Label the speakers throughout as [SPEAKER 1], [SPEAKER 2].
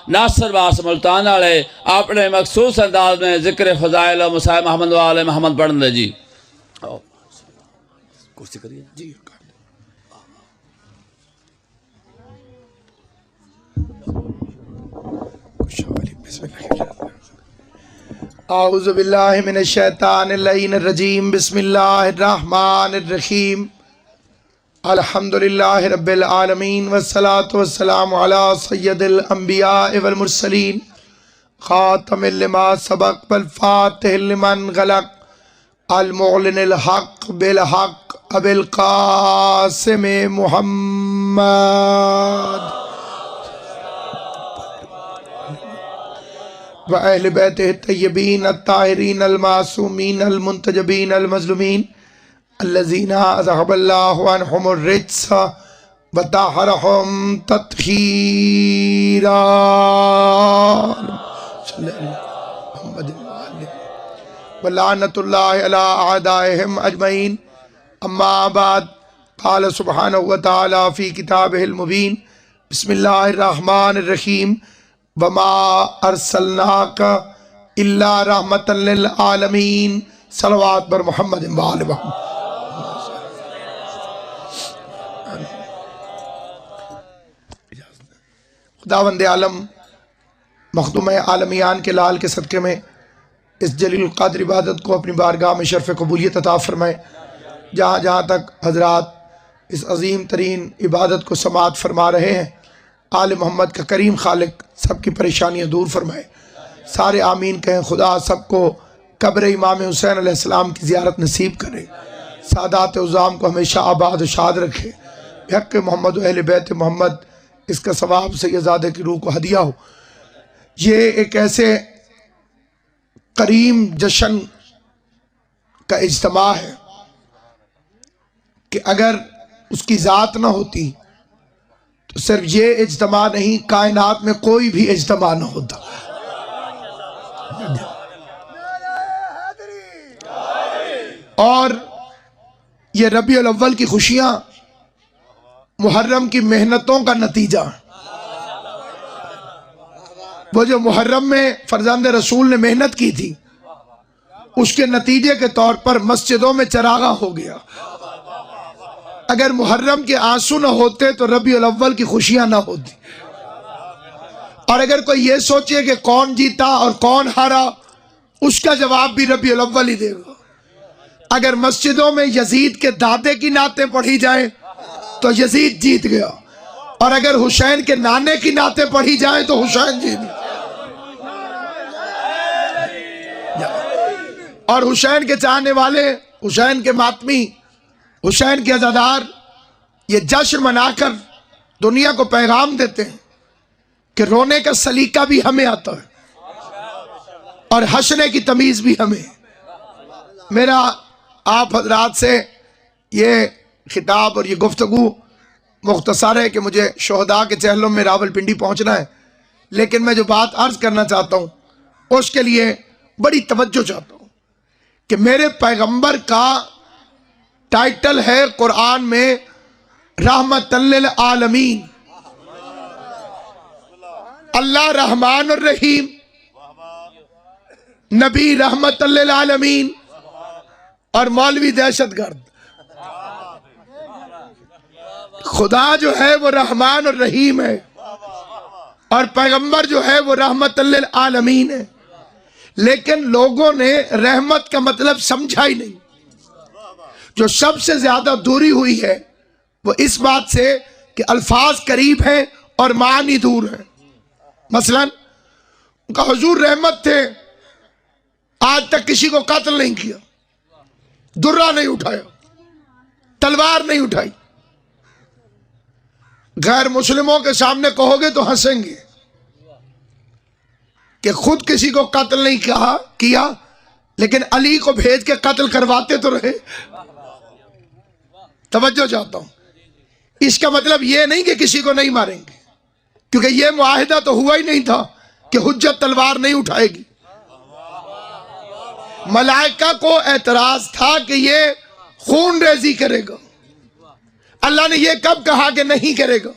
[SPEAKER 1] ناصر باس ملتان والے اپنے مخصوص انداز میں ذکر فضائل و مسائل محمد و آل محمد پڑھن دے جی کرسی کریے جی
[SPEAKER 2] اعوذ باللہ من الشیطان اللعین الرجیم بسم اللہ الرحمن الرحیم الحمدللہ رب العالمین والصلاة والسلام علی سید الانبیاء والمرسلین خاتم لما سبق والفاتح لمن غلق المعلن الحق بالحق ابی القاسم محمد وَأَهْلِ بَيْتِهِ الطَّيِّبِينَ الطَّاهِرِينَ الْمَعْصُومِينَ الْمُنْتَجَبِينَ الْمَظْلُومِينَ الَّذِينَ أَذْهَبَ اللَّهُ عَنْهُمُ الرِّجْسَ وَطَهَّرَهُمْ تَطْهِيرًا وَلَعْنَةُ اللَّهِ عَلَىٰ أَعْدَائِهِمْ أَجْمَعِينَ أَمَّا بَعْدُ قَالَ سُبْحَانَهُ وَتَعَالَىٰ فِي كِتَابِهِ الْمُبِينِ بسم اللہ الرحمن الرحیم وَمَا أَرْسَلْنَاكَ إِلَّا رَحْمَةً لِلْعَالَمِينَ صلوات بر محمد وآل محمد۔ خداوند عالم مخدوم عالمیان کے لال کے صدقے میں اس جلیل القدر عبادت کو اپنی بارگاہ میں شرف قبولیت عطا فرمائے۔ جہاں جہاں تک حضرات اس عظیم ترین عبادت کو سماعت فرما رہے ہیں، آل محمد کا کریم خالق سب کی پریشانیاں دور فرمائے۔ سارے آمین کہیں۔ خدا سب کو قبر امام حسین علیہ السلام کی زیارت نصیب کرے، سادات عظام کو ہمیشہ آباد و شاد رکھے۔ حق محمد و اہل بیت محمد اس کا ثواب سیدزادے کی روح کو ہدیہ ہو۔ یہ ایک ایسے کریم جشن کا اجتماع ہے کہ اگر اس کی ذات نہ ہوتی تو صرف یہ اجتماع نہیں، کائنات میں کوئی بھی اجتماع نہ ہوتا۔ اور یہ ربیع الاول کی خوشیاں محرم کی محنتوں کا نتیجہ، وہ جو محرم میں فرزند رسول نے محنت کی تھی اس کے نتیجے کے طور پر مسجدوں میں چراغاں ہو گیا۔ اگر محرم کے آنسو نہ ہوتے تو ربیع الاول کی خوشیاں نہ ہوتی۔ اور اگر کوئی یہ سوچے کہ کون جیتا اور کون ہارا، اس کا جواب بھی ربیع الاول ہی دے گا۔ اگر مسجدوں میں یزید کے دادے کی نعتیں پڑھی جائیں تو یزید جیت گیا، اور اگر حسین کے نانے کی نعتیں پڑھی جائیں تو حسین جیت گیا۔ اور حسین کے چاہنے والے، حسین کے ماتمی، حسین کے عزادار یہ جشن منا کر دنیا کو پیغام دیتے ہیں کہ رونے کا سلیقہ بھی ہمیں آتا ہے اور ہنسنے کی تمیز بھی ہمیں۔ میرا آپ حضرات سے یہ خطاب اور یہ گفتگو مختصر ہے کہ مجھے شہداء کے چہلوں میں راولپنڈی پہنچنا ہے، لیکن میں جو بات عرض کرنا چاہتا ہوں اس کے لیے بڑی توجہ چاہتا ہوں کہ میرے پیغمبر کا ٹائٹل ہے قرآن میں رحمت للعالمین۔ اللہ رحمان الرحیم، نبی رحمت للعالمین، اور مولوی دہشت گرد۔ خدا جو ہے وہ رحمان الرحیم ہے اور پیغمبر جو ہے وہ رحمت للعالمین ہے، لیکن لوگوں نے رحمت کا مطلب سمجھا ہی نہیں۔ جو سب سے زیادہ دوری ہوئی ہے وہ اس بات سے کہ الفاظ قریب ہیں اور معنی دور ہیں۔ مثلا ان کا حضور رحمت تھے، آج تک کسی کو قتل نہیں کیا، درہ نہیں اٹھایا، تلوار نہیں اٹھائی۔ غیر مسلموں کے سامنے کہو گے تو ہنسیں گے کہ خود کسی کو قتل نہیں کیا لیکن علی کو بھیج کے قتل کرواتے تو رہے۔ توجہ چاہتا ہوں، اس کا مطلب یہ نہیں کہ کسی کو نہیں ماریں گے، کیونکہ یہ معاہدہ تو ہوا ہی نہیں تھا کہ حجت تلوار نہیں اٹھائے گی۔ ملائکہ کو اعتراض تھا کہ یہ خون ریزی کرے گا، اللہ نے یہ کب کہا کہ نہیں کرے گا؟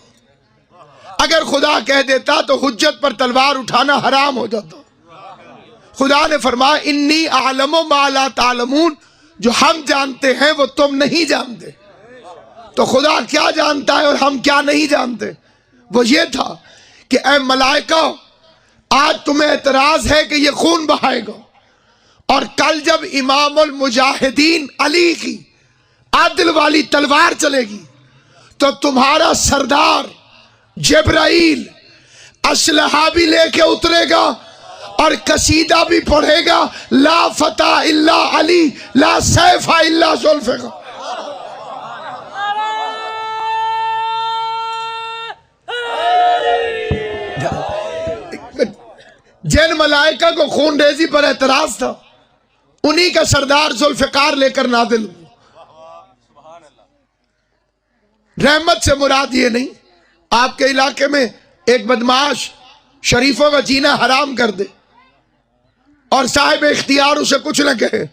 [SPEAKER 2] اگر خدا کہہ دیتا تو حجت پر تلوار اٹھانا حرام ہو جاتا. خدا نے فرمایا انی اعلم ما لا تعلمون، جو ہم جانتے ہیں وہ تم نہیں جانتے. تو خدا کیا جانتا ہے اور ہم کیا نہیں جانتے؟ وہ یہ تھا کہ اے ملائکہ، آج تمہیں اعتراض ہے کہ یہ خون بہائے گا، اور کل جب امام المجاہدین علی کی عدل والی تلوار چلے گی تو تمہارا سردار جبرائیل اسلحہ بھی لے کے اترے گا اور قصیدہ بھی پڑھے گا، لا فتح الا علی لا سیف الا ذوالفقار. جن ملائکہ کو خون ریزی پر اعتراض تھا انہی کا سردار ذوالفقار لے کر نازل ہوا. رحمت سے مراد یہ نہیں آپ کے علاقے میں ایک بدمعاش شریفوں کا جینا حرام کر دے اور صاحب اختیار اسے کچھ نہ کہے،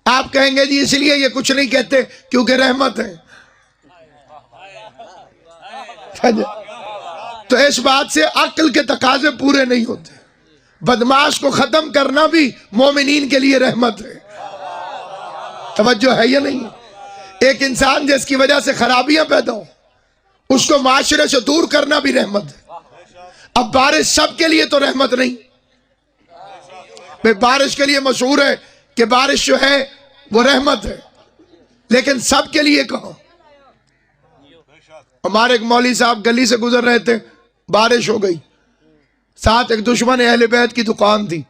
[SPEAKER 2] آپ کہیں گے جی اس لیے یہ کچھ نہیں کہتے کیونکہ رحمت ہے. تو اس بات سے عقل کے تقاضے پورے نہیں ہوتے. بدمعاش کو ختم کرنا بھی مومنین کے لیے رحمت ہے. توجہ ہے یا نہیں؟ ایک انسان جس کی وجہ سے خرابیاں پیدا ہوں اس کو معاشرے سے دور کرنا بھی رحمت ہے. اب بارش سب کے لیے تو رحمت نہیں. بارش کے لیے مشہور ہے کہ بارش جو ہے وہ رحمت ہے، لیکن سب کے لیے کہاں؟ ہمارے ایک مولوی صاحب گلی سے گزر رہے تھے، بارش ہو گئی، ساتھ ایک دشمن اہل بیت کی دکان تھی،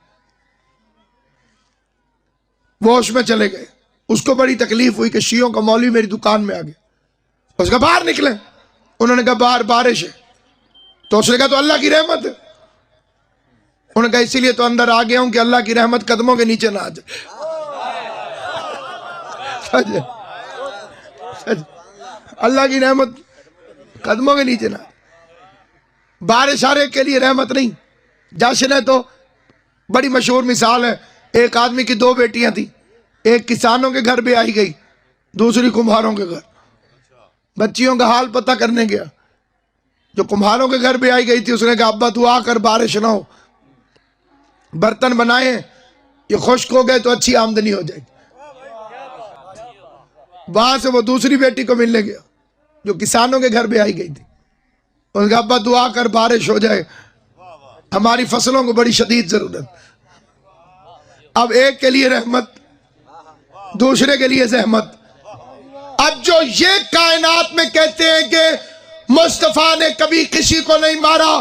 [SPEAKER 2] وہ اس میں چلے گئے. اس کو بڑی تکلیف ہوئی کہ شیعوں کا مولوی میری دکان میں آ گیا. اس کا باہر نکلے، انہوں نے کہا باہر بارش ہے. تو اس نے کہا تو اللہ کی رحمت ہے. انہوں نے کہا اسی لیے تو اندر آ گیا ہوں کہ اللہ کی رحمت قدموں کے نیچے نہ آ جائے. اللہ کی رحمت قدموں کے نیچے نہ آ. بارش ہر ایک کے لیے رحمت نہیں. جشن ہے تو بڑی مشہور مثال ہے، ایک آدمی کی 2 بیٹیاں تھیں، ایک کسانوں کے گھر بھی آئی گئی، دوسری کمہاروں کے گھر. بچیوں کا حال پتہ کرنے گیا، جو کمہاروں کے گھر بھی آئی گئی تھی اس نے کہا ابا دعا کر بارش نہ ہو، برتن بنائیں یہ خشک ہو گئے تو اچھی آمدنی ہو جائے گی. وہاں سے وہ دوسری بیٹی کو ملنے گیا جو کسانوں کے گھر بھی آئی گئی تھی. اس نے کہا ابا دعا کر بارش ہو جائے، ہماری فصلوں کو بڑی شدید ضرورت. اب ایک کے لیے رحمت، دوسرے کے لیے زحمت. اب جو یہ کائنات میں کہتے ہیں کہ مصطفیٰ نے کبھی کسی کو نہیں مارا،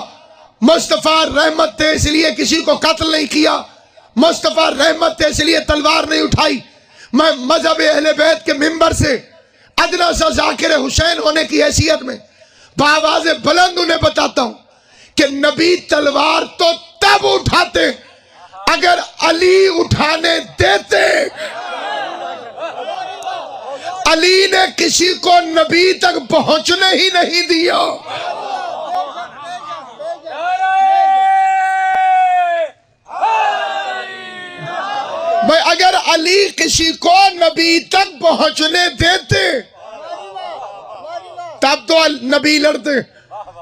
[SPEAKER 2] مصطفیٰ رحمت تھے اس لیے کسی کو قتل نہیں کیا، مصطفیٰ رحمت تھے اس لیے تلوار نہیں اٹھائی، میں مذہب اہل بیت کے ممبر سے ادنا سا ذاکر حسین ہونے کی حیثیت میں بآواز بلند انہیں بتاتا ہوں کہ نبی تلوار تو تب اٹھاتے اگر علی اٹھانے دیتے. علی نے کسی کو نبی تک پہنچنے ہی نہیں دیا. بھائی اگر علی کسی کو نبی تک پہنچنے دیتے تب تو نبی لڑتے.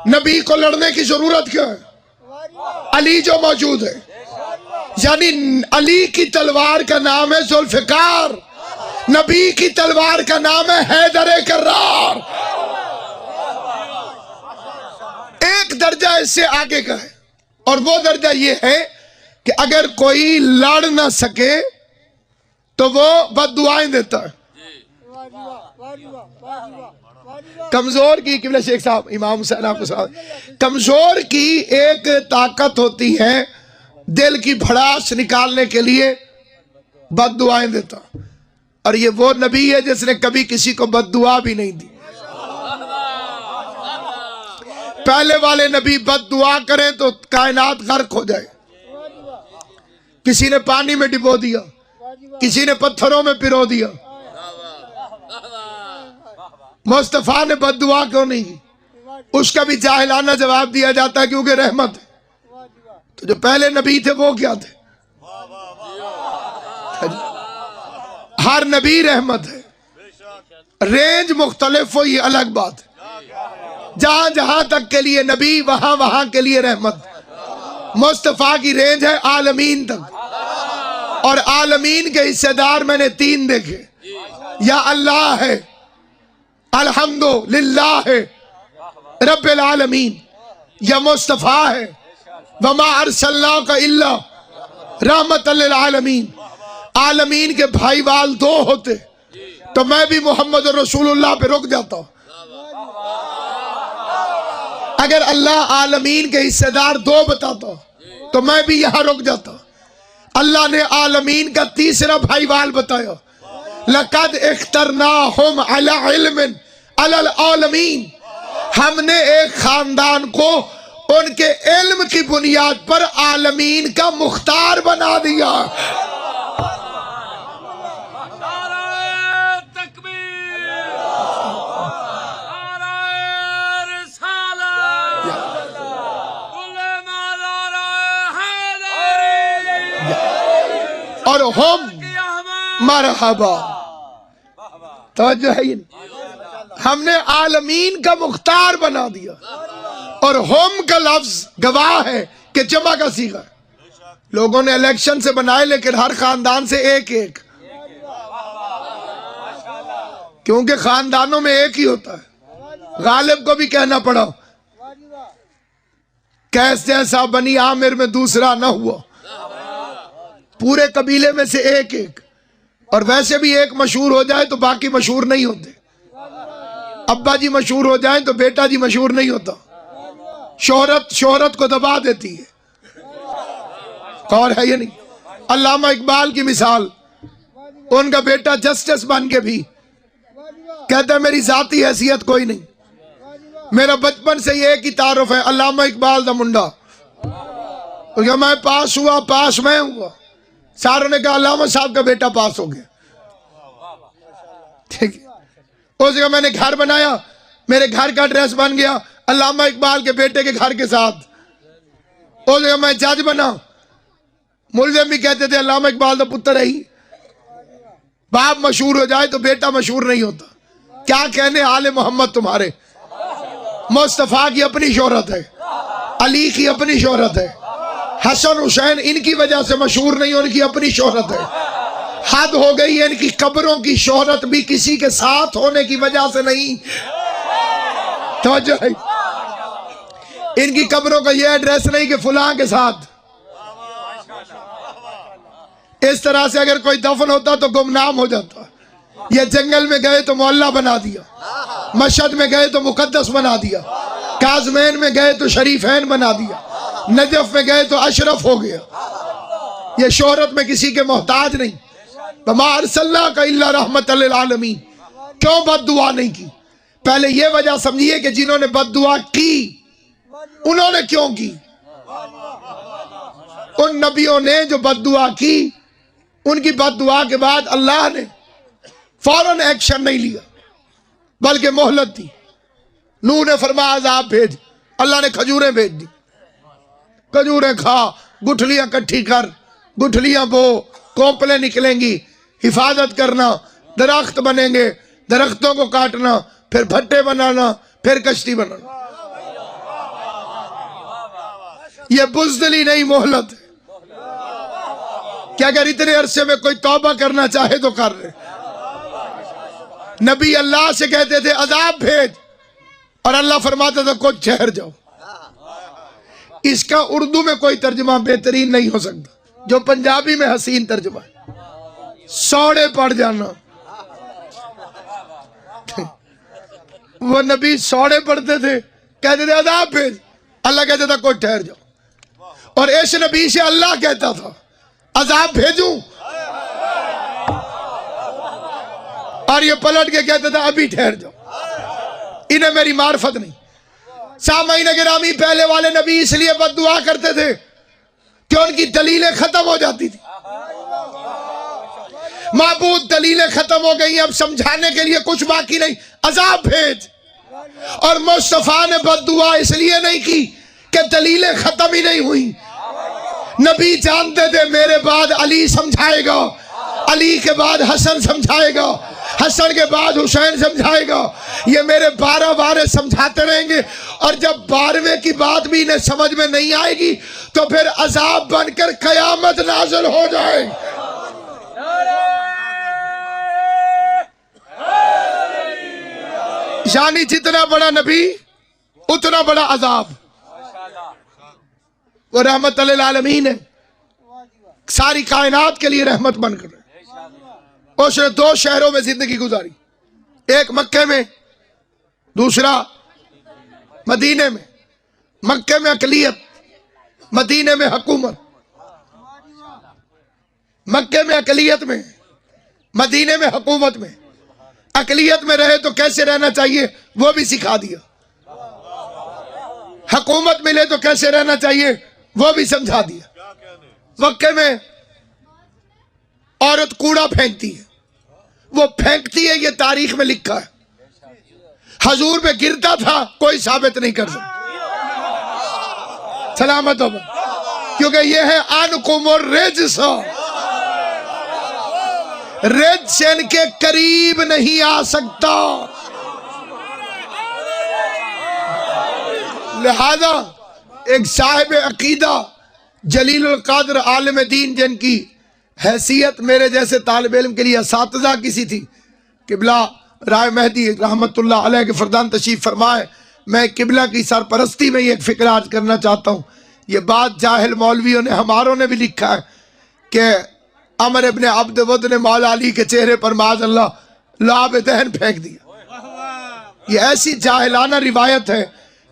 [SPEAKER 2] نبی کو لڑنے کی ضرورت کیا ہے؟ علی جو موجود ہے. یعنی علی کی تلوار کا نام ہے ذوالفقار، نبی کی تلوار کا نام ہے حیدر کرار. ایک درجہ اس سے آگے کا ہے، اور وہ درجہ یہ ہے کہ اگر کوئی لڑ نہ سکے تو وہ بد دعائیں دیتا ہے. کمزور کی قبلہ شیخ صاحب امام حسین آپ کو صاحب، کمزور کی ایک طاقت ہوتی ہے دل کی بھڑاس نکالنے کے لیے بد دعائیں دیتا، اور یہ وہ نبی ہے جس نے کبھی کسی کو بد دعا بھی نہیں دی. پہلے والے نبی بد دعا کریں تو کائنات غرق ہو جائے. کسی نے پانی میں ڈبو دیا، کسی نے پتھروں میں پرو دیا. مصطفیٰ نے بد دعا کیوں نہیں کی؟ اس کا بھی جاہلانہ جواب دیا جاتا ہے کیونکہ رحمت ہے. تو جو پہلے نبی تھے وہ کیا تھے؟ ہر نبی رحمت ہے، رینج مختلف ہو یہ الگ بات ہے. جہاں جہاں تک کے لیے نبی، وہاں وہاں کے لیے رحمت۔ مصطفیٰ کی رینج ہے عالمین تک، اور عالمین کے حصے دار میں نے 3 دیکھے، یا اللہ ہے، الحمدللہ ہے رب العالمین، یا مصطفیٰ ہے، وما ارسلناک الا رحمت للعالمین۔ عالمین کے بھائی وال 2 ہوتے تو میں بھی محمد رسول اللہ پہ رک جاتا ہوں۔ اگر اللہ عالمین کے حصے دار 2 بتاتا تو میں بھی یہاں رک جاتا۔ اللہ نے عالمین کا تیسرا بھائی وال بتایا، لَقَدْ اخْتَرْنَاهُمْ عَلَى عِلْمٍ عَلَى الْعَالَمِينَ، ہم نے ایک خاندان کو ان کے علم کی بنیاد پر عالمین کا مختار بنا دیا۔ اور ہم مرحبا، توجہ ہے، ہم نے عالمین کا مختار بنا دیا، اور ہم کا لفظ گواہ ہے کہ جمع کا صیغہ ہے۔ لوگوں نے الیکشن سے بنائے لیکن ہر خاندان سے ایک ایک، کیونکہ خاندانوں میں ایک ہی ہوتا ہے۔ غالب کو بھی کہنا پڑا کیس جیسا بنی عامر میں دوسرا نہ ہوا، پورے قبیلے میں سے ایک ایک، اور ویسے بھی ایک مشہور ہو جائے تو باقی مشہور نہیں ہوتے۔ ابا جی مشہور ہو جائیں تو بیٹا جی مشہور نہیں ہوتا، شہرت کو دبا دیتی ہے۔ اور ہے یہ نہیں، علامہ اقبال کی مثال، ان کا بیٹا جسٹس بن کے بھی کہتا ہے میری ذاتی حیثیت کوئی نہیں، میرا بچپن سے یہ ایک ہی تعارف ہے، علامہ اقبال دا منڈا، کیونکہ میں پاس ہوا، پاس میں ہوا، ساروں نے کہا علامہ صاحب کا بیٹا پاس ہو گیا۔ ٹھیک ہے، اس جگہ میں نے گھر بنایا، میرے گھر کا ایڈریس بن گیا علامہ اقبال کے بیٹے کے گھر کے ساتھ۔ اس جگہ میں جج بنا، ملزم بھی کہتے تھے علامہ اقبال دا پتر ہے ہی۔ باپ مشہور ہو جائے تو بیٹا مشہور نہیں ہوتا۔ کیا کہنے آل محمد تمہارے، مصطفیٰ کی اپنی شہرت ہے، علی کی اپنی شہرت ہے، حسن حسین ان کی وجہ سے مشہور نہیں، ان کی اپنی شہرت ہے۔ حد ہو گئی ہے، ان کی قبروں کی شہرت بھی کسی کے ساتھ ہونے کی وجہ سے نہیں۔ توجہ ہے، ان کی قبروں کا یہ ایڈریس نہیں کہ فلاں کے ساتھ۔ اس طرح سے اگر کوئی دفن ہوتا تو گمنام ہو جاتا۔ یہ جنگل میں گئے تو محلہ بنا دیا، مشہد میں گئے تو مقدس بنا دیا، کاظمین میں گئے تو شریفین بنا دیا، نجف میں گئے تو اشرف ہو گیا۔ یہ شہرت میں کسی کے محتاج نہیں۔ وما ارسلناک الا رحمت للعالمین۔ کیوں بد دعا نہیں کی؟ پہلے یہ وجہ سمجھیے کہ جنہوں نے بد دعا کی انہوں نے کیوں کی۔ ان نبیوں نے جو بد دعا کی، ان کی بد دعا کے بعد اللہ نے فوراً ایکشن نہیں لیا بلکہ مہلت دی۔ نوح نے فرمایا عذاب بھیج، اللہ نے کھجوریں بھیج دی، کھجوریں کھا، گٹھلیاں کٹھی کر، گٹھلیاں بو، کونپلیں نکلیں گی، حفاظت کرنا، درخت بنیں گے، درختوں کو کاٹنا، پھر بھٹے بنانا، پھر کشتی بنانا۔ یہ بزدلی نہیں، مہلت ہے کہ اگر اتنے عرصے میں کوئی توبہ کرنا چاہے تو کر لے۔ نبی اللہ سے کہتے تھے عذاب بھیج، اور اللہ فرماتا تھا کچھ ٹھہر جاؤ۔ اس کا اردو میں کوئی ترجمہ بہترین نہیں ہو سکتا جو پنجابی میں حسین ترجمہ ہے، سوڑے پڑ جانا۔ وہ نبی سوڑے پڑتے تھے، کہتے تھے عذاب بھیج، اللہ کہتا تھا کچھ ٹھہر جاؤ۔ اور اس نبی سے اللہ کہتا تھا عذاب بھیجوں، اور یہ پلٹ کے کہتا تھا ابھی ٹھہر جاؤ، انہیں میری معرفت نہیں۔ سامعین گرامی، پہلے والے نبی اس لیے بد دعا کرتے تھے کہ ان کی دلیلیں ختم ہو جاتی تھی۔ معبود دلیلیں ختم ہو گئی، اب سمجھانے کے لیے کچھ باقی نہیں، عذاب بھیج۔ اور مصطفیٰ نے بد دعا اس لیے نہیں کی کہ دلیلیں ختم ہی نہیں ہوئی۔ نبی جانتے تھے میرے بعد علی سمجھائے گا، علی کے بعد حسن سمجھائے گا، حسن کے بعد حسین سمجھائے گا، یہ میرے 12 بارے سمجھاتے رہیں گے، اور جب 12ویں کی بات بھی انہیں سمجھ میں نہیں آئے گی تو پھر عذاب بن کر قیامت نازل ہو جائے گی۔ یعنی جتنا بڑا نبی اتنا بڑا عذاب۔ وہ رحمت للعالمین ہے، ساری کائنات کے لیے رحمت بن کر۔ اس نے 2 شہروں میں زندگی گزاری، ایک مکے میں، دوسرا مدینے میں۔ مکے میں اقلیت، مدینے میں حکومت۔ مکے میں اقلیت میں، مدینے میں حکومت میں۔ اقلیت میں رہے تو کیسے رہنا چاہیے وہ بھی سکھا دیا، حکومت ملے تو کیسے رہنا چاہیے وہ بھی سمجھا دیا۔ مکے میں عورت کوڑا پھینکتی ہے، وہ پھینکتی ہے، یہ تاریخ میں لکھا ہے۔ حضور پہ گرتا تھا، کوئی ثابت نہیں کر سکتا۔ سلامت ہو، کیونکہ یہ ہے انکم الرجس، رجس ان کے قریب نہیں آ سکتا۔ لہذا ایک صاحب عقیدہ جلیل القدر عالم دین، جن کی حیثیت میرے جیسے طالب علم کے لیے اساتذہ کسی تھی، قبلہ رائے مہدی رحمت اللہ علیہ کے فردان تشریف فرمائے، میں قبلہ کی سرپرستی میں یہ ایک فکر عرض کرنا چاہتا ہوں۔ یہ بات جاہل مولویوں نے، ہماروں نے بھی لکھا ہے کہ عمر ابن عبد ود نے مولا علی کے چہرے پر معاذ اللہ لعاب دہن پھینک دیا۔ یہ ایسی جاہلانہ روایت ہے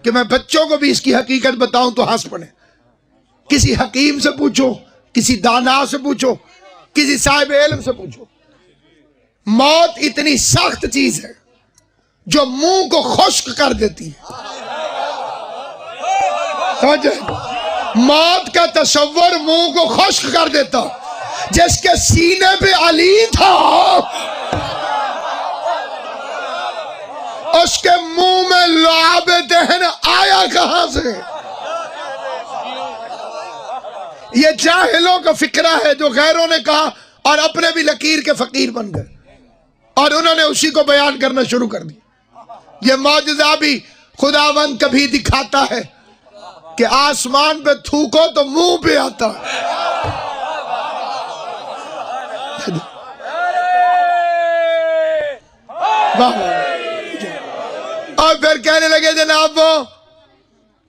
[SPEAKER 2] کہ میں بچوں کو بھی اس کی حقیقت بتاؤں تو ہنس پڑے۔ کسی حکیم سے پوچھو، کسی دانا سے پوچھو، کسی صاحب علم سے پوچھو، موت اتنی سخت چیز ہے جو منہ کو خشک کر دیتی ہے۔ سمجھے؟ موت کا تصور منہ کو خشک کر دیتا۔ جس کے سینے پہ علی تھا اس کے منہ میں لعاب دہن آیا کہاں سے؟ یہ جاہلوں کا فکرہ ہے جو غیروں نے کہا اور اپنے بھی لکیر کے فقیر بن گئے، اور انہوں نے اسی کو بیان کرنا شروع کر دیا۔ یہ معجزہ بھی خداوند کبھی دکھاتا ہے کہ آسمان پہ تھوکو تو منہ پہ آتا ہے۔ اور پھر کہنے لگے جناب وہ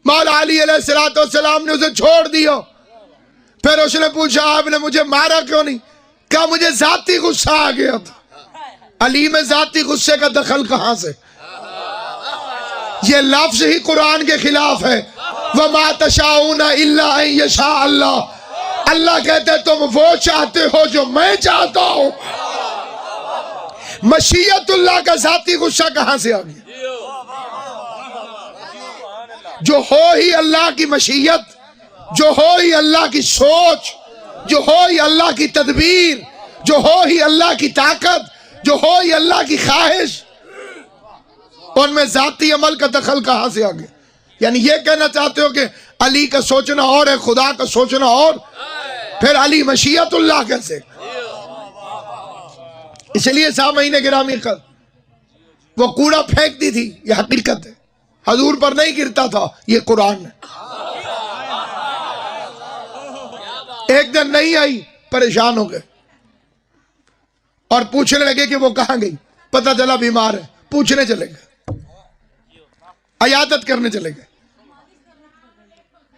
[SPEAKER 2] مولا علی علیہ السلام نے اسے چھوڑ دیا۔ پھر اس نے پوچھا آپ نے مجھے مارا کیوں نہیں؟ کہا مجھے ذاتی غصہ آ گیا تھا۔ علی میں ذاتی غصے کا دخل کہاں سے؟ یہ لفظ ہی قرآن کے خلاف ہے۔ وَمَا تَشَاءُونَ إِلَّا أَن يَشَاءَ اللَّهُ۔ اللہ کہتے تم وہ چاہتے ہو جو میں چاہتا ہوں۔ مشیت اللہ کا ذاتی غصہ کہاں سے آ گیا؟ جو ہو ہی اللہ کی مشیت، جو ہو ہی اللہ کی سوچ، جو ہو ہی اللہ کی تدبیر، جو ہو ہی اللہ کی طاقت، جو ہو ہی اللہ کی خواہش، ان میں ذاتی عمل کا دخل کہاں سے آ گیا؟ یعنی یہ کہنا چاہتے ہو کہ علی کا سوچنا اور ہے، خدا کا سوچنا اور، پھر علی مشیت اللہ کیسے؟ اس لیے سامعین گرامی قدر، وہ کوڑا پھینکتی تھی، یہ حقیقت ہے، حضور پر نہیں گرتا تھا، یہ قرآن ہے۔ ایک دن نہیں آئی، پریشان ہو گئے اور پوچھنے لگے کہ وہ کہاں گئی۔ پتہ چلا بیمار ہے، پوچھنے چلے گئے، عیادت کرنے چلے گئے،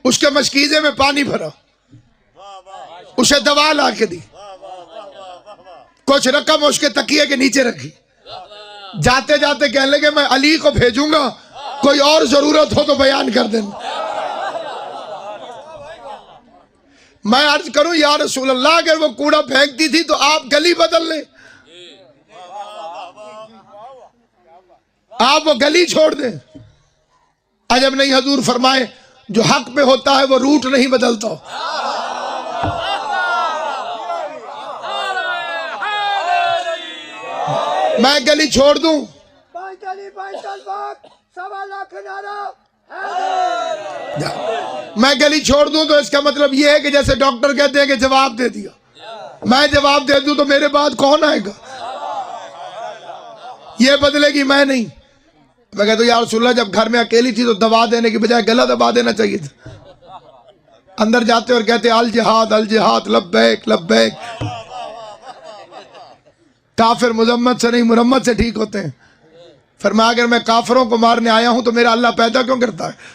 [SPEAKER 2] اس کے مشکیزے میں پانی بھرا، اسے دوا لا کے دی، کچھ رقم اس کے تکیے کے نیچے رکھی۔ جاتے جاتے کہنے لگے میں علی کو بھیجوں گا، کوئی اور ضرورت ہو تو بیان کر دینا۔ میں عرض کروں یا رسول اللہ اگر وہ کوڑا پھینکتی تھی تو آپ گلی بدل لیں، آپ وہ گلی چھوڑ دیں۔ عجب نہیں، حضور فرمائے جو حق پہ ہوتا ہے وہ روٹ نہیں بدلتا۔ میں گلی چھوڑ دوں، میں گلی چھوڑ دوں تو اس کا مطلب یہ ہے کہ جیسے ڈاکٹر کہتے ہیں کہ جواب دے دیا، میں جواب دے دوں تو میرے بعد کون آئے گا؟ یہ بدلے گی میں نہیں. میں کہتا ہوں یا رسول اللہ جب گھر میں اکیلی تھی تو دبا دینے کی بجائے گلا دبا دینا چاہیے تھا. اندر جاتے اور کہتے الجہاد الجہاد لبیک لبیک. کافر مذمت سے نہیں مرمت سے ٹھیک ہوتے ہیں. فرمایا اگر میں کافروں کو مارنے آیا ہوں تو میرا اللہ پیدا کیوں کرتا ہے؟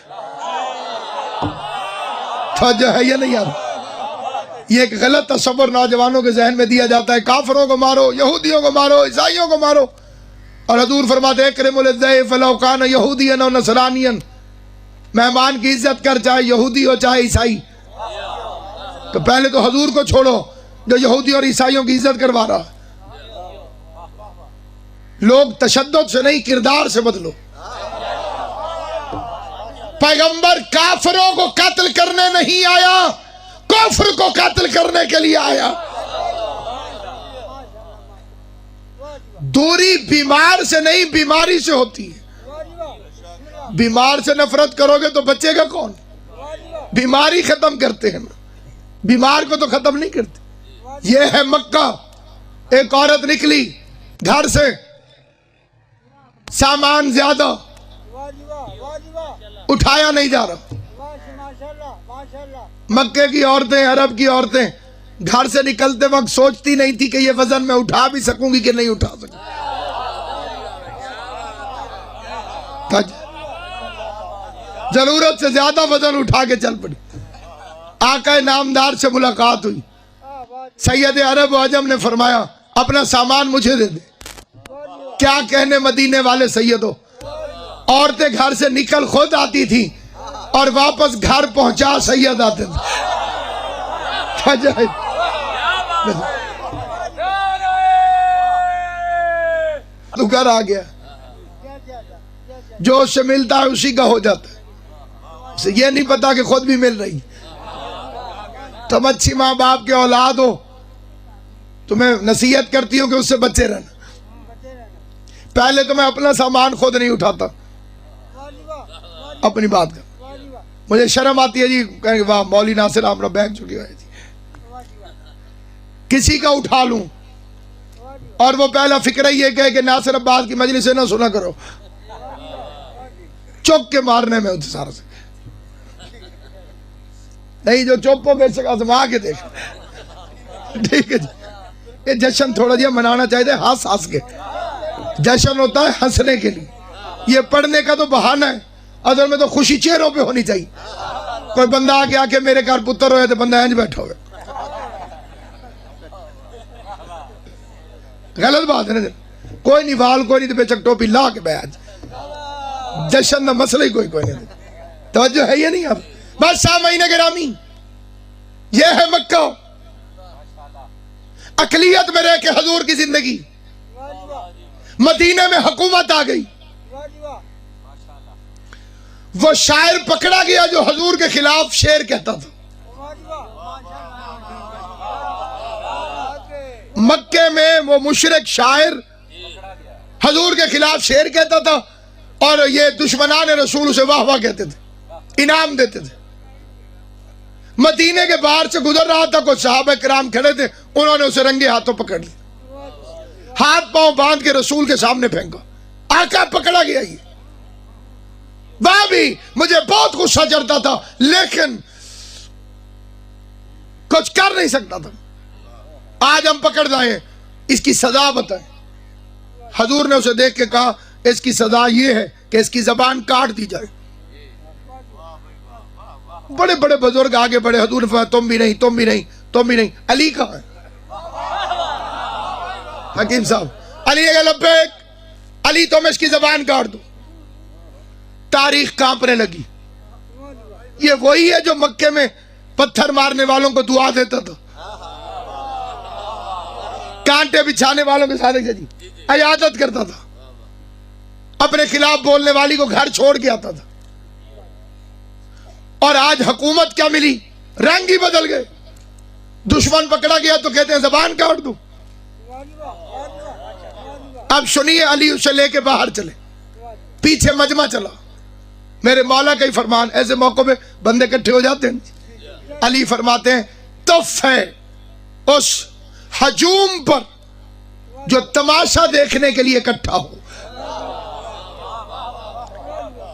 [SPEAKER 2] توجہ ہے یا نہیں آتا؟ یہ ایک غلط تصور نوجوانوں کے ذہن میں دیا جاتا ہے، کافروں کو مارو، یہودیوں کو مارو، عیسائیوں کو مارو. اور حضور فرماتے ہیں اکرموا الضیف ولو کان یہودیا او نصرانیا. مہمان کی عزت کر چاہے یہودی ہو چاہے عیسائی. تو پہلے تو حضور کو چھوڑو جو یہودی اور عیسائیوں کی عزت کروا رہا. لوگ تشدد سے نہیں کردار سے بدلو. پیغمبر کافروں کو قتل کرنے نہیں آیا، کفر کو قتل کرنے کے لیے آیا. دوری بیمار سے نہیں بیماری سے ہوتی ہے. بیمار سے نفرت کرو گے تو بچے گا کون؟ بیماری ختم کرتے ہیں، بیمار کو تو ختم نہیں کرتے. یہ ہے مکہ. ایک عورت نکلی گھر سے، سامان زیادہ، اٹھایا نہیں جا رہا. مکے کی عورتیں، عرب کی عورتیں گھر سے نکلتے وقت سوچتی نہیں تھی کہ یہ وزن میں اٹھا بھی سکوں گی کہ نہیں اٹھا سکوں. ضرورت سے زیادہ وزن اٹھا کے چل پڑی. آقا نامدار سے ملاقات ہوئی. سید عرب و عجم نے فرمایا اپنا سامان مجھے دے دے. کیا کہنے مدینے والے سیدوں، عورتیں گھر سے نکل خود آتی تھی اور واپس گھر پہنچا سید آتے تھے. تو گھر آ گیا، جو اس سے ملتا ہے اسی کا ہو جاتا ہے. اسے یہ نہیں پتا کہ خود بھی مل رہی. تم اچھی ماں باپ کے اولاد ہو، تمہیں نصیحت کرتی ہوں کہ اس سے بچے رہنا. پہلے تو میں اپنا سامان خود نہیں اٹھاتا. اپنی بات کر، مجھے شرم آتی ہے جی، کہیں گے واہ مولوی ناصر اپنا بیگ چکی ہوئے جی، کسی کا اٹھا لوں. اور وہ پہلا فکر یہ کہے کہ ناصر عباس کی مجلس سے نہ سنا کرو، چوک کے مارنے میں ہوتے سارا سے. نہیں جو چوپ ہو میرے سے آزما کے دیکھ. ٹھیک ہے جی، یہ جشن تھوڑا جہا منانا چاہیے، ہنس ہنس کے. جشن ہوتا ہے ہنسنے کے لیے، یہ پڑھنے کا تو بہانہ ہے. اصل میں تو خوشی چہروں پہ ہونی چاہیے. کوئی بندہ آ کے میرے گھر پتر ہوئے تو بندہ اینج بیٹھا ہوئے. غلط بات ہے نا. کوئی نہیں وال کوئی نہیں تو بے چک ٹوپی لا کے بیٹھ. جشن کا مسئلہ ہی کوئی نہیں. توجہ ہے یہ نہیں اب. بس سامعین گرامی، یہ ہے مکہ. اقلیت میں رہ کے حضور کی زندگی. مدینے میں حکومت آ گئی. وہ شاعر پکڑا گیا جو حضور کے خلاف شعر کہتا تھا. مکے میں وہ مشرک شاعر حضور کے خلاف شعر کہتا تھا اور یہ دشمنان رسول اسے واہ واہ کہتے تھے، انعام دیتے تھے. مدینے کے باہر سے گزر رہا تھا، کوئی صحابہ کرام کھڑے تھے، انہوں نے اسے رنگے ہاتھوں پکڑ لیا، ہاتھ پاؤں باندھ کے رسول کے سامنے پھینکا. آقا پکڑا گیا. یہ وہاں بھی مجھے بہت غصہ چڑھتا تھا لیکن کچھ کر نہیں سکتا تھا. آج ہم پکڑ رہے، اس کی سزا بتائیں. حضور نے اسے دیکھ کے کہا اس کی سزا یہ ہے کہ اس کی زبان کاٹ دی جائے. بڑے بڑے بزرگ آگے بڑے. حضور نے فرمایا تم بھی نہیں، تم بھی نہیں، تم بھی نہیں. علی کہاں ہے؟ حکیم صاحب علی نے کہا لبیک. علی تم اس کی زبان کاٹ دو. تاریخ کانپنے لگی. یہ وہی ہے جو مکے میں پتھر مارنے والوں کو دعا دیتا تھا، کانٹے بچھانے والوں کے ساتھ جی عیادت کرتا تھا، اپنے خلاف بولنے والی کو گھر چھوڑ کے آتا تھا. اور آج حکومت کیا ملی؟ رنگ ہی بدل گئے. دشمن پکڑا گیا تو کہتے ہیں زبان کاٹ دو. اب سنیے، علی اسے لے کے باہر چلے، پیچھے مجمع چلا. میرے مولا کا ہی فرمان، ایسے موقع پہ بندے اکٹھے ہو جاتے ہیں. علی فرماتے ہیں تف ہے اس ہجوم پر جو تماشا دیکھنے کے لیے اکٹھا ہو.